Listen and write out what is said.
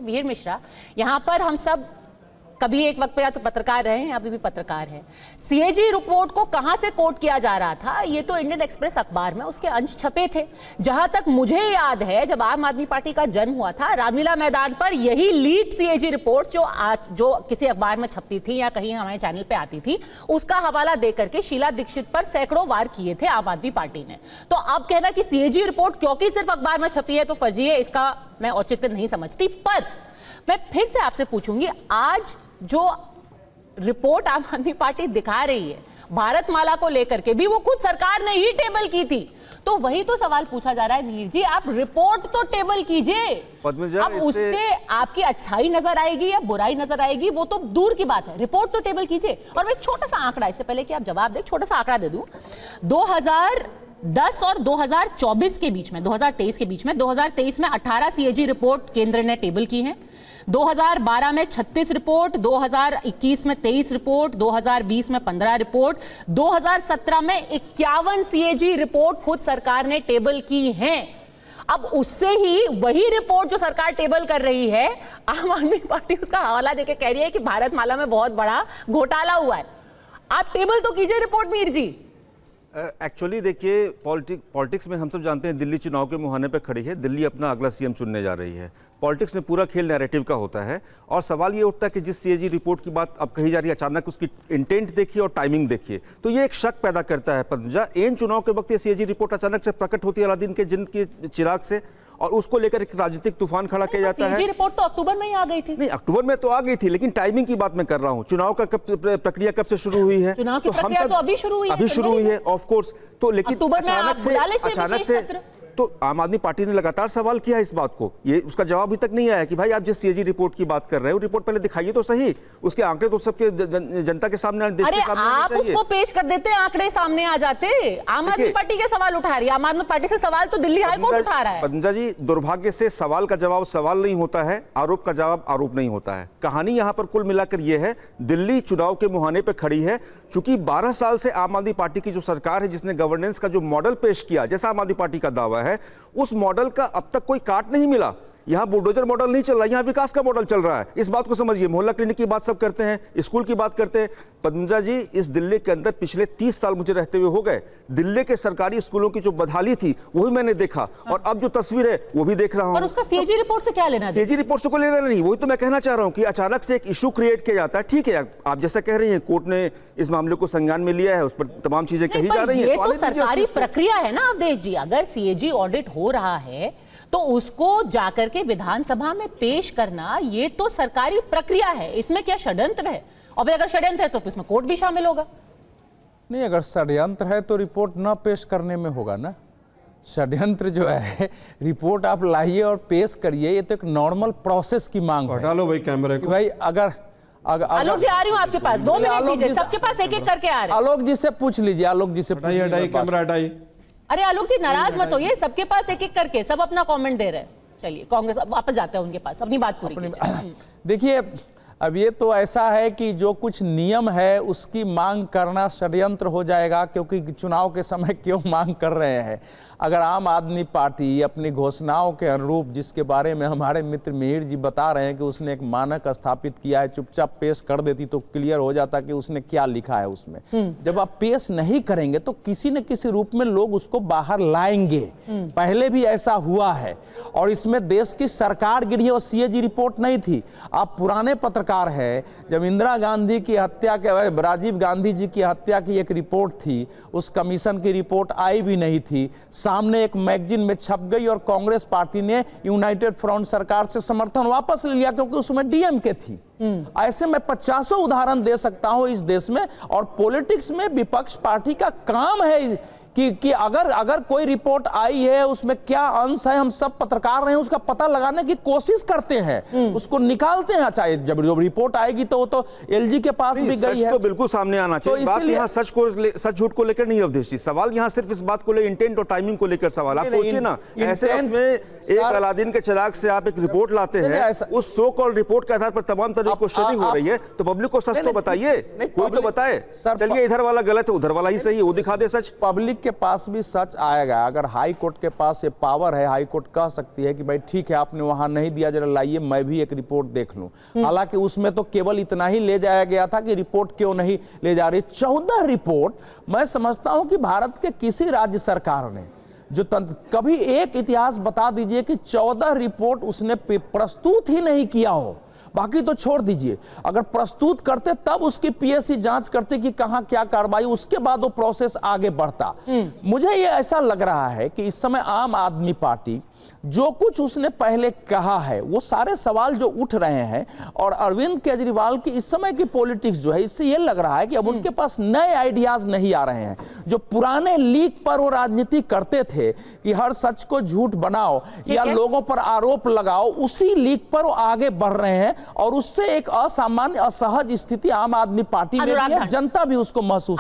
मिहिर मिश्रा, यहाँ पर हम सब कभी एक वक्त पे या तो पत्रकार रहे हैं, अभी भी पत्रकार हैं। सीएजी रिपोर्ट को कहां से कोट किया जा रहा था, ये तो इंडियन एक्सप्रेस अखबार में उसके अंश छपे थे। जहां तक मुझे याद है, जब आम आदमी पार्टी का जन्म हुआ था, रामलीला मैदान पर यही लीक सीएजी रिपोर्ट जो किसी अखबार में छपती थी या कहीं हमारे चैनल पे आती थी, उसका हवाला देकर के शीला दीक्षित पर सैकड़ों वार किए थे आम आदमी पार्टी ने। तो अब कहना कि सीएजी रिपोर्ट क्योंकि सिर्फ अखबार में छपी है तो फर्जी है, इसका मैं औचित्य नहीं समझती। पर मैं फिर से आपसे पूछूंगी, आज जो रिपोर्ट आम आदमी पार्टी दिखा रही है भारतमाला को लेकर के भी, वो खुद सरकार ने ही टेबल की थी। तो वही तो सवाल पूछा जा रहा है मिहिर जी, आप रिपोर्ट तो टेबल कीजिए। अब उससे आपकी अच्छाई नजर आएगी या बुराई नजर आएगी वो तो दूर की बात है, रिपोर्ट तो टेबल कीजिए। और मैं एक छोटा सा आंकड़ा, इससे पहले कि आप जवाब दें, छोटा सा आंकड़ा दे दूं। 2010 और 2024 के बीच में, 2023 के बीच में, 2023 में 18 सीएजी रिपोर्ट केंद्र ने टेबल की हैं, 2012 में 36 रिपोर्ट, 2021 में 23 रिपोर्ट, 2020 में 15 रिपोर्ट, 2017 में 51 सीएजी रिपोर्ट खुद सरकार ने टेबल की हैं। अब उससे ही वही रिपोर्ट जो सरकार टेबल कर रही है, आम आदमी पार्टी उसका हवाला देके कह रही है कि भारतमाला में बहुत बड़ा घोटाला हुआ है। आप टेबल तो कीजिए रिपोर्ट मिहिर जी। एक्चुअली देखिए, पॉलिटिक्स में हम सब जानते हैं दिल्ली चुनाव के मुहाने पे खड़ी है, दिल्ली अपना अगला सीएम चुनने जा रही है। पॉलिटिक्स में पूरा खेल नैरेटिव का होता है और सवाल ये उठता है कि जिस सीएजी रिपोर्ट की बात अब कही जा रही है, अचानक उसकी इंटेंट देखिए और टाइमिंग देखिए, तो ये एक शक पैदा करता है। पंजा एन चुनाव के वक्त ये सीएजी रिपोर्ट अचानक से प्रकट होती है अलादीन के जिन्न के चिराग से, और उसको लेकर एक राजनीतिक तूफान खड़ा किया जाता है। सीएजी रिपोर्ट तो अक्टूबर में ही आ गई थी। नहीं, अक्टूबर में तो आ गई थी, लेकिन टाइमिंग की बात मैं कर रहा हूं। चुनाव का प्रक्रिया कब से शुरू हुई है? चुनाव की प्रक्रिया तो अभी शुरू हुई है, ऑफ कोर्स। तो लेकिन अचानक से तो आम आदमी पार्टी ने लगातार सवाल किया इस बात को, ये उसका जवाब अभी तक नहीं आया कि भाई आप जिस सीएजी रिपोर्ट की बात कर रहे हो, रिपोर्ट पहले दिखाइए तो सही, उसके आंकड़े तो सबके जनता के सामने आप उसको पेश कर देते, आंकड़े सामने आ जाते। आम आदमी पार्टी के सवाल उठा रही है, आम आदमी पार्टी से सवाल तो दिल्ली हाई कोर्ट उठा रहा है। पंजा जी, दुर्भाग्य से सवाल का जवाब सवाल नहीं होता है, आरोप का जवाब आरोप नहीं होता है। कहानी यहां पर कुल मिलाकर यह है, दिल्ली चुनाव के मुहाने पर खड़ी है। चूंकि 12 साल से आम आदमी पार्टी की जो सरकार है, जिसने गवर्नेंस का जो मॉडल पेश किया, जैसा आम आदमी पार्टी का दावा है, उस मॉडल का अब तक कोई काट नहीं मिला। यहां बुलडोजर मॉडल नहीं चल रहा, यहां विकास का मॉडल चल रहा है। इस बात को समझिए। मोहल्ला क्लिनिक की बात सब करते हैं, स्कूल की बात करते हैं। पंजा जी, इस दिल्ली के अंदर पिछले 30 साल मुझे रहते हुए हो गए, दिल्ली के सरकारी स्कूलों की जो बदहाली थी वो भी मैंने देखा, और अब जो तस्वीर है वो भी देख रहा हूं। और उसका सीएजी रिपोर्ट से क्या लेना? सीएजी रिपोर्ट से कोई लेना नहीं, वही तो मैं कहना चाह रहा हूं कि अचानक से एक इशू क्रिएट किया जाता है। ठीक है, आप जैसा कह रही हैं, कोर्ट ने इस मामले को संज्ञान में लिया है, उस पर तमाम चीजें कही जा रही हैं। ये तो सरकारी प्रक्रिया है ना अवधेश जी। अगर सीएजी ऑडिट हो रहा है तो उसको जाकर के विधानसभा में पेश करना, ये तो सरकारी प्रक्रिया है। इसमें क्या षड्यंत्र है? और अगर षड्यंत्र है तो इसमें कोर्ट भी शामिल होगा। नहीं, अगर षड्यंत्र है तो रिपोर्ट न पेश करने में होगा ना। षड्यंत्र जो है, रिपोर्ट आप लाइए और पेश करिए, ये तो एक नॉर्मल प्रोसेस की मांग है। डालो भाई कैमरे को। भाई अगर आलोक जी आ रही हूं आपके पास, 2 मिनट दीजिए, सबके पास एक एक करके आ रहे हैं। आलोक जी से पूछ लीजिए, आलोक जी से कैमरा हटाइए। अरे आलोक जी नाराज मत होइए, सबके पास एक एक करके, सब अपना कमेंट दे रहे हैं। चलिए कांग्रेस वापस जाते हैं उनके पास, अपनी बात पूरी कीजिए। देखिए, अब ये तो ऐसा है कि जो कुछ नियम है उसकी मांग करना षड्यंत्र हो जाएगा, क्योंकि चुनाव के समय क्यों मांग कर रहे हैं। अगर आम आदमी पार्टी अपनी घोषणाओं के अनुरूप, जिसके बारे में हमारे मित्र मिहिर जी बता रहे हैं कि उसने एक मानक स्थापित किया है, चुपचाप पेश कर देती तो क्लियर हो जाता कि उसने क्या लिखा है उसमें। जब आप पेश नहीं करेंगे तो किसी न किसी रूप में लोग उसको बाहर लाएंगे। पहले भी ऐसा हुआ है, और इसमें देश की सरकार गिरी और सीएजी रिपोर्ट नहीं थी। आप पुराने पत्रकार है, जब इंदिरा गांधी की हत्या के, राजीव गांधी जी की हत्या की एक रिपोर्ट थी, उस कमीशन की रिपोर्ट आई भी नहीं थी, सामने एक मैगजीन में छप गई, और कांग्रेस पार्टी ने यूनाइटेड फ्रंट सरकार से समर्थन वापस ले लिया क्योंकि उसमें डीएमके थी। ऐसे मैं 50 उदाहरण दे सकता हूं इस देश में। और पॉलिटिक्स में विपक्ष पार्टी का काम है कि अगर कोई रिपोर्ट आई है, उसमें क्या अंश है, हम सब पत्रकार रहे हैं, उसका पता लगाने की कोशिश करते हैं, उसको निकालते हैं। चाहे जब रिपोर्ट आएगी तो वो तो एलजी के पास भी गई है, तो बिल्कुल सामने आना चाहिए। बात यहाँ सच झूठ को लेकर नहीं अवधेश जी, सवाल यहाँ सिर्फ इस बात को लेकर, इंटेंट और टाइमिंग को लेकर सवाल। आप सोचिए ना, ऐसे में एक अलादीन के चिराग से आप एक रिपोर्ट लाते हैं, उस सो कॉल्ड रिपोर्ट के आधार पर तमाम तरह की क्वेश्चनिंग हो रही है, तो पब्लिक को सच तो बताइए, कोई तो बताए। चलिए, इधर वाला गलत है, उधर वाला ही सही है, वो दिखा दे सच। पब्लिक के पास भी सच आएगा। अगर हाई कोर्ट के पास ये पावर है, हाई कोर्ट कह सकती है कि भाई ठीक है आपने वहां नहीं दिया, जरा लाइए मैं भी एक रिपोर्ट देख लूं। हालांकि उसमें तो केवल इतना ही ले जाया गया था कि रिपोर्ट क्यों नहीं ले जा रही। 14 रिपोर्ट, मैं समझता हूं कि भारत के किसी राज्य सरकार ने जो कभी एक इतिहास बता दीजिए कि 14 रिपोर्ट उसने प्रस्तुत ही नहीं किया हो। बाकी तो छोड़ दीजिए, अगर प्रस्तुत करते तब उसकी पीएससी जांच करते कि कहां क्या कार्रवाई, उसके बाद वो प्रोसेस आगे बढ़ता। मुझे ये ऐसा लग रहा है कि इस समय आम आदमी पार्टी जो कुछ उसने पहले कहा है वो सारे सवाल जो उठ रहे हैं, और अरविंद केजरीवाल की इस समय की पॉलिटिक्स जो है, इससे ये लग रहा है कि अब उनके पास नए आइडियाज नहीं आ रहे हैं। जो पुराने लीक पर वो राजनीति करते थे कि हर सच को झूठ बनाओ या लोगों पर आरोप लगाओ, उसी लीक पर वो आगे बढ़ रहे हैं, और उससे एक असामान्य असहज स्थिति आम आदमी पार्टी में भी है, जनता भी उसको महसूस